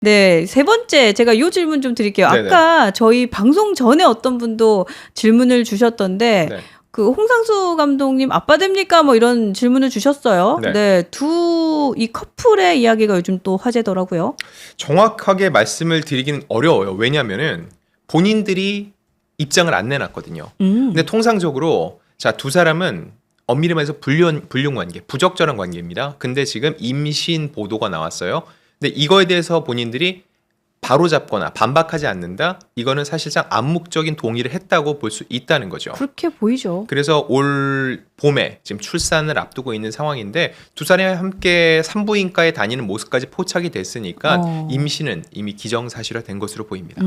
네. 세 번째 제가 요 질문 좀 드릴게요. 네네. 아까 저희 방송 전에 어떤 분도 질문을 주셨던데 네. 그 홍상수 감독님 아빠 됩니까? 뭐 이런 질문을 주셨어요. 네. 네. 이 커플의 이야기가 요즘 또 화제더라고요. 정확하게 말씀을 드리기는 어려워요. 왜냐하면은 본인들이 입장을 안 내놨거든요. 근데 통상적으로 자, 두 사람은 엄밀히 말해서 불륜 관계, 부적절한 관계입니다. 근데 지금 임신 보도가 나왔어요. 근데 이거에 대해서 본인들이 바로잡거나 반박하지 않는다? 이거는 사실상 암묵적인 동의를 했다고 볼 수 있다는 거죠. 그렇게 보이죠. 그래서 올 봄에 지금 출산을 앞두고 있는 상황인데 두 사람이 함께 산부인과에 다니는 모습까지 포착이 됐으니까 임신은 이미 기정사실화된 것으로 보입니다.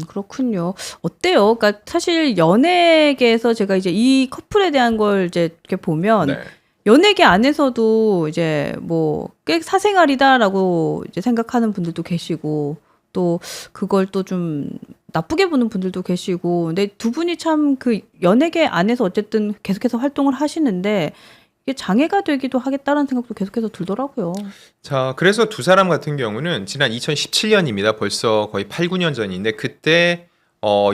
그렇군요. 어때요? 그러니까 사실 연예계에서 제가 이제 이 커플에 대한 걸 이제 이렇게 보면 네. 연예계 안에서도 이제 뭐 꽤 사생활이다라고 이제 생각하는 분들도 계시고 또 그걸 또 좀 나쁘게 보는 분들도 계시고 근데 두 분이 참 그 연예계 안에서 어쨌든 계속해서 활동을 하시는데 이게 장애가 되기도 하겠다라는 생각도 계속해서 들더라고요. 자, 그래서 두 사람 같은 경우는 지난 2017년입니다. 벌써 거의 8, 9년 전인데 그때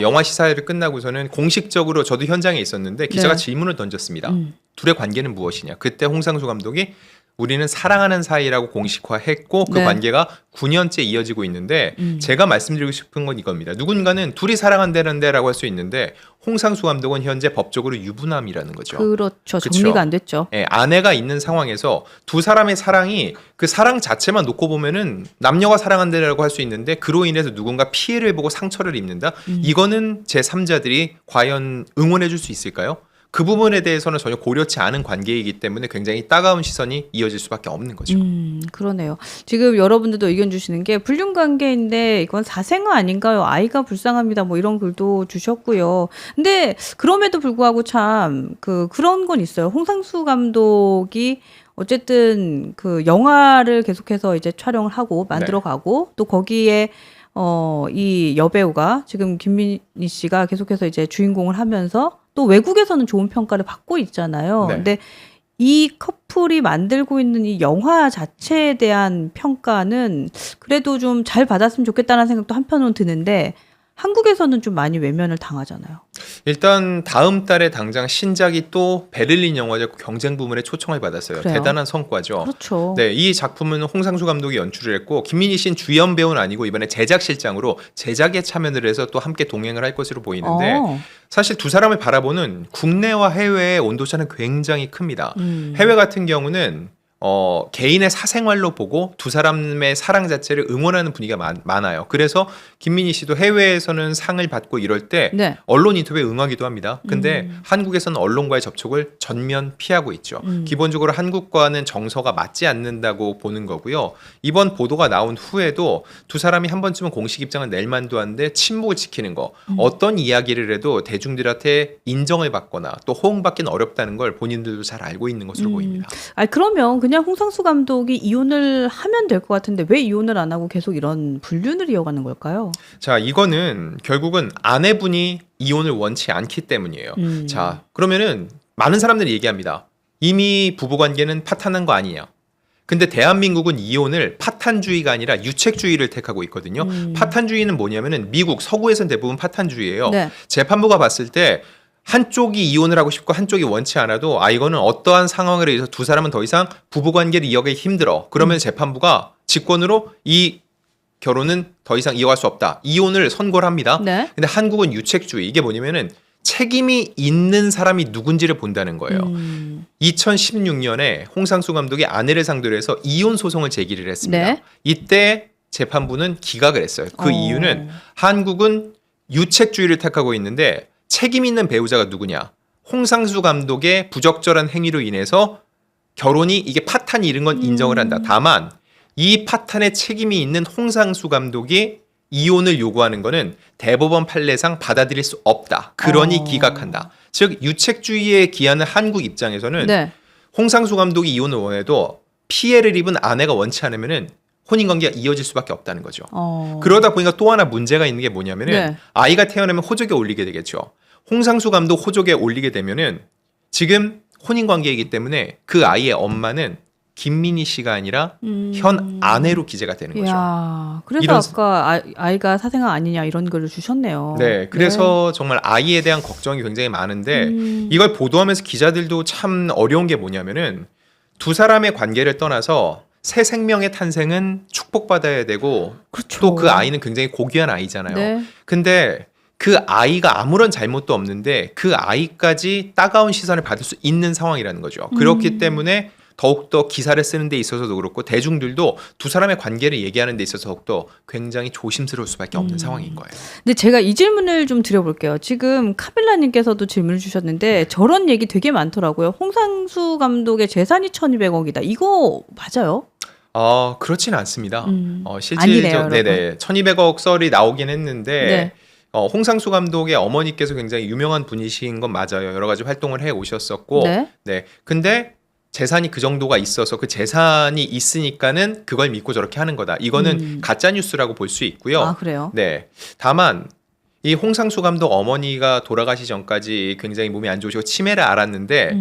영화 시사회를 끝나고서는 공식적으로 저도 현장에 있었는데 기자가 네. 질문을 던졌습니다. 둘의 관계는 무엇이냐. 그때 홍상수 감독이 우리는 사랑하는 사이라고 공식화했고 그 네. 관계가 9년째 이어지고 있는데 제가 말씀드리고 싶은 건 이겁니다. 누군가는 둘이 사랑한다는데라고 할 수 있는데 홍상수 감독은 현재 법적으로 유부남이라는 거죠. 그렇죠. 그쵸? 정리가 안 됐죠. 예, 아내가 있는 상황에서 두 사람의 사랑이 그 사랑 자체만 놓고 보면은 남녀가 사랑한다라고 할 수 있는데 그로 인해서 누군가 피해를 보고 상처를 입는다. 이거는 제3자들이 과연 응원해 줄 수 있을까요? 그 부분에 대해서는 전혀 고려치 않은 관계이기 때문에 굉장히 따가운 시선이 이어질 수밖에 없는 거죠. 그러네요. 지금 여러분들도 의견 주시는 게 불륜 관계인데 이건 사생아 아닌가요? 아이가 불쌍합니다. 뭐 이런 글도 주셨고요. 근데 그럼에도 불구하고 참 그런 건 있어요. 홍상수 감독이 어쨌든 그 영화를 계속해서 이제 촬영을 하고 만들어가고 또 거기에 이 여배우가 지금 김민희 씨가 계속해서 이제 주인공을 하면서 또 외국에서는 좋은 평가를 받고 있잖아요. 네. 근데 이 커플이 만들고 있는 이 영화 자체에 대한 평가는 그래도 좀 잘 받았으면 좋겠다는 생각도 한편으로는 드는데 한국에서는 좀 많이 외면을 당하잖아요. 일단 다음 달에 당장 신작이 또 베를린 영화제 경쟁 부문에 초청을 받았어요. 그래요? 대단한 성과죠. 그렇죠. 네, 이 작품은 홍상수 감독이 연출을 했고 김민희 씨는 주연 배우는 아니고 이번에 제작실장으로 제작에 참여를 해서 또 함께 동행을 할 것으로 보이는데 사실 두 사람을 바라보는 국내와 해외의 온도차는 굉장히 큽니다. 해외 같은 경우는 개인의 사생활로 보고 두 사람의 사랑 자체를 응원하는 분위기가 많아요. 그래서 김민희 씨도 해외에서는 상을 받고 이럴 때 네. 언론 인터뷰에 응하기도 합니다. 근데 한국에서는 언론과의 접촉을 전면 피하고 있죠. 기본적으로 한국과는 정서가 맞지 않는다고 보는 거고요. 이번 보도가 나온 후에도 두 사람이 한 번쯤은 공식 입장을 낼 만도 한데 침묵을 지키는 거. 어떤 이야기를 해도 대중들한테 인정을 받거나 또 호응받기는 어렵다는 걸 본인들도 잘 알고 있는 것으로 보입니다. 그러면 그냥 홍상수 감독이 이혼을 하면 될 것 같은데 왜 이혼을 안 하고 계속 이런 불륜을 이어가는 걸까요? 자, 이거는 결국은 아내분이 이혼을 원치 않기 때문이에요. 자, 그러면은 많은 사람들이 얘기합니다. 이미 부부관계는 파탄난 거 아니냐. 근데 대한민국은 이혼을 파탄주의가 아니라 유책주의를 택하고 있거든요. 파탄주의는 뭐냐면은 미국 서구에서는 대부분 파탄주의예요. 네. 재판부가 봤을 때 한쪽이 이혼을 하고 싶고 한쪽이 원치 않아도 이거는 어떠한 상황으로 인해서 두 사람은 더 이상 부부관계를 이어가기 힘들어. 그러면 재판부가 직권으로 이 결혼은 더 이상 이어갈 수 없다. 이혼을 선고를 합니다. 네. 근데 한국은 유책주의. 이게 뭐냐면은 책임이 있는 사람이 누군지를 본다는 거예요. 2016년에 홍상수 감독이 아내를 상대로 해서 이혼 소송을 제기를 했습니다. 네. 이때 재판부는 기각을 했어요. 그 이유는 한국은 유책주의를 택하고 있는데 책임 있는 배우자가 누구냐? 홍상수 감독의 부적절한 행위로 인해서 결혼이 이게 파탄이 이른 건 인정을 한다. 다만 이 파탄에 책임이 있는 홍상수 감독이 이혼을 요구하는 거는 대법원 판례상 받아들일 수 없다. 그러니 기각한다. 즉 유책주의에 기하는 한국 입장에서는 네. 홍상수 감독이 이혼을 원해도 피해를 입은 아내가 원치 않으면은 혼인관계가 이어질 수밖에 없다는 거죠. 그러다 보니까 또 하나 문제가 있는 게 뭐냐면은 네. 아이가 태어나면 호적에 올리게 되겠죠. 홍상수 감독 호적에 올리게 되면은 지금 혼인관계이기 때문에 그 아이의 엄마는 김민희 씨가 아니라 현 아내로 기재가 되는 거죠. 야, 그래서 이런- 아까 아이가 사생아 아니냐 이런 글을 주셨네요. 네, 그래서 정말 아이에 대한 걱정이 굉장히 많은데 이걸 보도하면서 기자들도 참 어려운 게 뭐냐면은 두 사람의 관계를 떠나서 새 생명의 탄생은 축복받아야 되고 그렇죠. 또 그 아이는 굉장히 고귀한 아이잖아요. 네. 근데 그 아이가 아무런 잘못도 없는데 그 아이까지 따가운 시선을 받을 수 있는 상황이라는 거죠. 그렇기 때문에 더욱더 기사를 쓰는 데 있어서도 그렇고 대중들도 두 사람의 관계를 얘기하는 데 있어서 더욱더 굉장히 조심스러울 수밖에 없는 상황인 거예요. 근데 제가 이 질문을 좀 드려볼게요. 지금 카밀라님께서도 질문을 주셨는데 저런 얘기 되게 많더라고요. 홍상수 감독의 재산이 1,200억이다. 이거 맞아요? 그렇지는 않습니다. 아니래요, 실질적 네네 1,200억 썰이 나오긴 했는데 네. 홍상수 감독의 어머니께서 굉장히 유명한 분이신 건 맞아요. 여러 가지 활동을 해 오셨었고, 네. 네. 근데 재산이 그 정도가 있어서 그 재산이 있으니까는 그걸 믿고 저렇게 하는 거다. 이거는 가짜 뉴스라고 볼 수 있고요. 아, 그래요? 네. 다만 이 홍상수 감독 어머니가 돌아가시 전까지 굉장히 몸이 안 좋으시고 치매를 앓았는데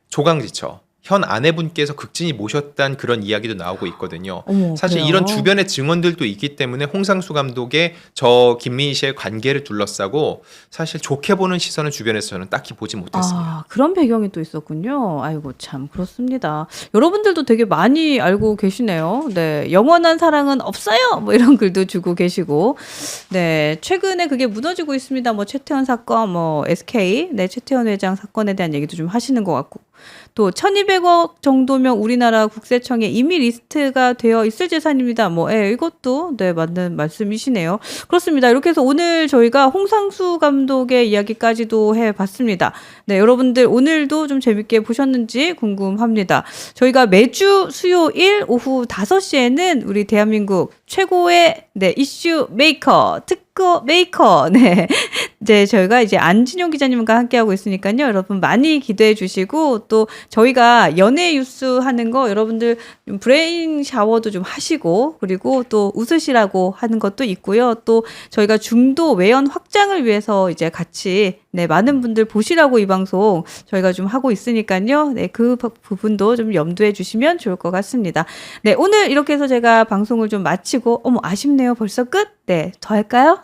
조강지처 현 아내분께서 극진히 모셨다는 그런 이야기도 나오고 있거든요. 어머, 사실 그래요? 이런 주변의 증언들도 있기 때문에 홍상수 감독의 저 김민희 씨의 관계를 둘러싸고 사실 좋게 보는 시선은 주변에서 저는 딱히 보지 못했습니다. 그런 배경이 또 있었군요. 아이고, 참, 그렇습니다. 여러분들도 되게 많이 알고 계시네요. 네. 영원한 사랑은 없어요! 뭐 이런 글도 주고 계시고. 네. 최근에 그게 무너지고 있습니다. 뭐, 최태원 사건, 뭐, SK, 네, 최태원 회장 사건에 대한 얘기도 좀 하시는 것 같고. 또 1,200억 정도면 우리나라 국세청에 이미 리스트가 되어 있을 재산입니다. 뭐, 이것도 네, 맞는 말씀이시네요. 그렇습니다. 이렇게 해서 오늘 저희가 홍상수 감독의 이야기까지도 해봤습니다. 네, 여러분들 오늘도 좀 재밌게 보셨는지 궁금합니다. 저희가 매주 수요일 오후 5시에는 우리 대한민국 최고의 네, 이슈 메이커, 특거 메이커, 네. 이제 저희가 이제 안진용 기자님과 함께하고 있으니까요. 여러분 많이 기대해 주시고 또 저희가 연예 뉴스 하는 거 여러분들 좀 브레인 샤워도 좀 하시고 그리고 또 웃으시라고 하는 것도 있고요. 또 저희가 중도 외연 확장을 위해서 이제 같이 네, 많은 분들 보시라고 이 방송 저희가 좀 하고 있으니까요. 네, 그 부분도 좀 염두해 주시면 좋을 것 같습니다. 네, 오늘 이렇게 해서 제가 방송을 좀 마치고 어머 아쉽네요. 벌써 끝? 네, 더 할까요?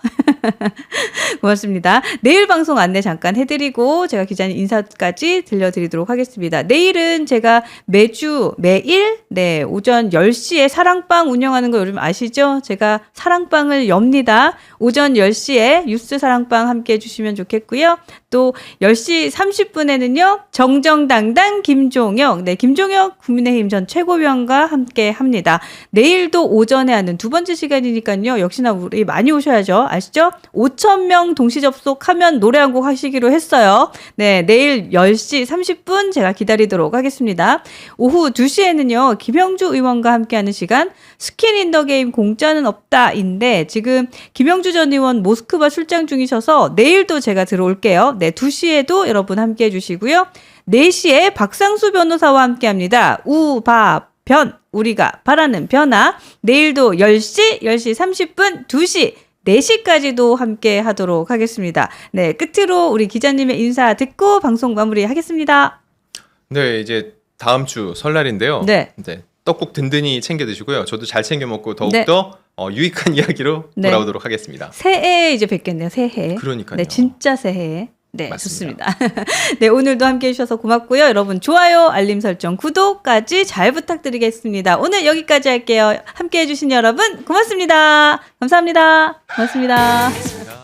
고맙습니다. 내일 방송 안내 잠깐 해드리고 제가 기자님 인사까지 들려드리도록 하겠습니다. 내일은 제가 매일 네, 오전 10시에 사랑방 운영하는 거 여러분 아시죠? 제가 사랑방을 엽니다. 오전 10시에 뉴스 사랑방 함께 해주시면 좋겠고요. 또 10시 30분에는요. 정정당당 김종혁, 네, 김종혁 국민의힘 전 최고위원과 함께 합니다. 내일도 오전에 하는 두 번째 시간이니까요. 역시나 우리 많이 오셔야죠. 아시죠? 5,000명 동시 접속하면 노래 한 곡 하시기로 했어요. 네, 내일 10시 30분 제가 기다리도록 하겠습니다. 오후 2시에는요. 김영주 의원과 함께하는 시간 스킨 인 더 게임 공짜는 없다인데 지금 김영주 전 의원 모스크바 출장 중이셔서 내일도 제가 들어올게요. 네, 2시에도 여러분 함께 해주시고요. 4시에 박상수 변호사와 함께합니다. 우바변 우리가 바라는 변화 내일도 10시 30분 2시 4시까지도 함께 하도록 하겠습니다. 네, 끝으로 우리 기자님의 인사 듣고 방송 마무리하겠습니다. 네, 이제 다음 주 설날인데요. 네. 떡국 든든히 챙겨 드시고요. 저도 잘 챙겨 먹고 더욱더 유익한 이야기로 네. 돌아오도록 하겠습니다. 새해에 이제 뵙겠네요. 새해. 그러니까요. 네, 진짜 새해. 네, 맞습니다. 좋습니다. 네, 오늘도 함께 해주셔서 고맙고요. 여러분 좋아요, 알림 설정, 구독까지 잘 부탁드리겠습니다. 오늘 여기까지 할게요. 함께 해주신 여러분 고맙습니다. 감사합니다. 고맙습니다. 고맙습니다.